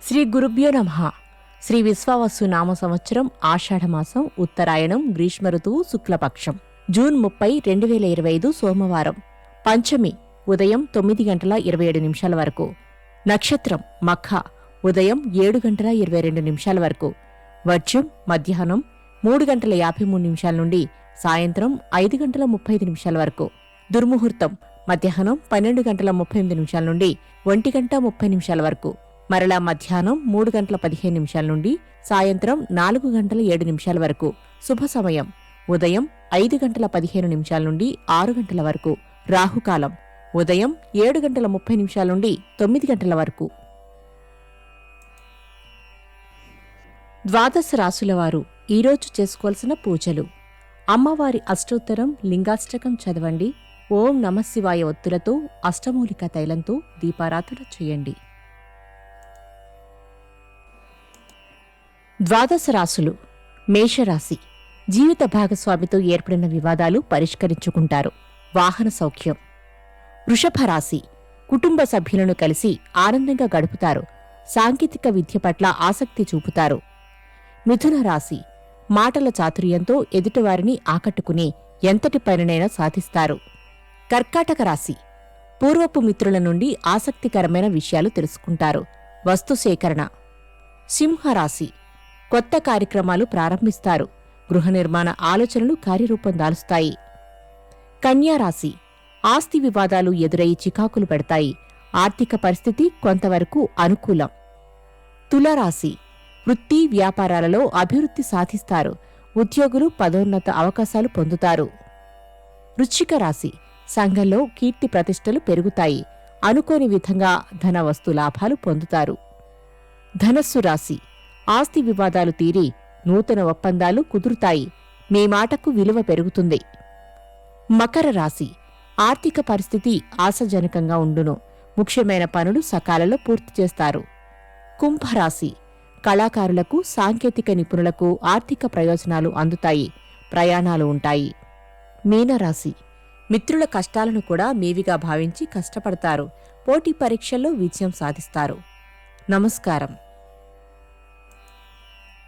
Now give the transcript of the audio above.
శ్రీ గురుభ్యో నమః. శ్రీ విశ్వావసు నామ సంవత్సరం ఆషాఢమాసం ఉత్తరాయణం గ్రీష్మ ఋతువు శుక్లపక్షం జూన్ 30, 2025 సోమవారం. పంచమి ఉదయం 9:27 వరకు. నక్షత్రం మఖ ఉదయం 7:22 వరకు. వర్జ్యం మధ్యాహ్నం 3:53 నుండి సాయంత్రం 5:35 వరకు. దుర్ముహూర్తం మధ్యాహ్నం 12:38 నుండి 1:30 వరకు. మరలా మధ్యాహ్నం 3:15 నుండి సాయంత్రం 4:07 వరకు. శుభ సమయం ఉదయం 5:15 నుండి 6 గంటల వరకు. రాహుకాలం ఉదయం 7:30 నుండి 9 గంటల వరకు. ద్వాదశ రాశుల వారు ఈరోజు చేసుకోవాల్సిన పూజలు: అమ్మవారి అష్టోత్తరం లింగాష్టకం చదవండి. ఓం నమఃశివాయ ఒత్తులతో అష్టమూలిక తైలంతో దీపారాధన చేయండి. ద్వాదశ రాశులు. మేషరాశి. జీవిత భాగస్వామితో ఏర్పడిన వివాదాలు పరిష్కరించుకుంటారు. వాహన సౌఖ్యం. వృషభ రాశి. కుటుంబ సభ్యులను కలిసి ఆనందంగా గడుపుతారు. సాంకేతిక విద్య పట్ల ఆసక్తి చూపుతారు. మిథున రాశి. మాటల చాతుర్యంతో ఎదుటివారిని ఆకట్టుకుని ఎంతటి పనినైనా సాధిస్తారు. కర్కాటక రాశి. పూర్వపు మిత్రుల నుండి ఆసక్తికరమైన విషయాలు తెలుసుకుంటారు. వస్తు సేకరణ. సింహరాశి. కొత్త కార్యక్రమాలు ప్రారంభిస్తారు. గృహ నిర్మాణ ఆలోచనలు కార్యరూపం దాలుస్తాయి. కన్యారాశి. ఆస్తి వివాదాలు ఎదురై చికాకులు పెడతాయి. ఆర్థిక పరిస్థితి కొంతవరకు అనుకూలం. తులారాశి. వృత్తి వ్యాపారాలలో అభివృద్ధి సాధిస్తారు. ఉద్యోగులు పదోన్నత అవకాశాలు పొందుతారు. వృశ్చిక రాశి. సంఘంలో కీర్తి ప్రతిష్టలు పెరుగుతాయి. అనుకోని విధంగా ధన వస్తు లాభాలు పొందుతారు. ధనస్సు రాశి. ఆస్తి వివాదాలు తీరి నూతన ఒప్పందాలు కుదురుతాయి. మీ మాటకు విలువ పెరుగుతుంది. మకర రాశి. ఆర్థిక పరిస్థితి ఆశాజనకంగా ఉండును. ముఖ్యమైన పనులు సకాలంలో పూర్తి చేస్తారు. కుంభరాశి. కళాకారులకు సాంకేతిక నిపుణులకు ఆర్థిక ప్రయోజనాలు అందుతాయి. ప్రయాణాలు ఉంటాయి. మీనరాశి. మిత్రుల కష్టాలను కూడా మీవిగా భావించి కష్టపడతారు. పోటీ పరీక్షల్లో విజయం సాధిస్తారు. నమస్కారం.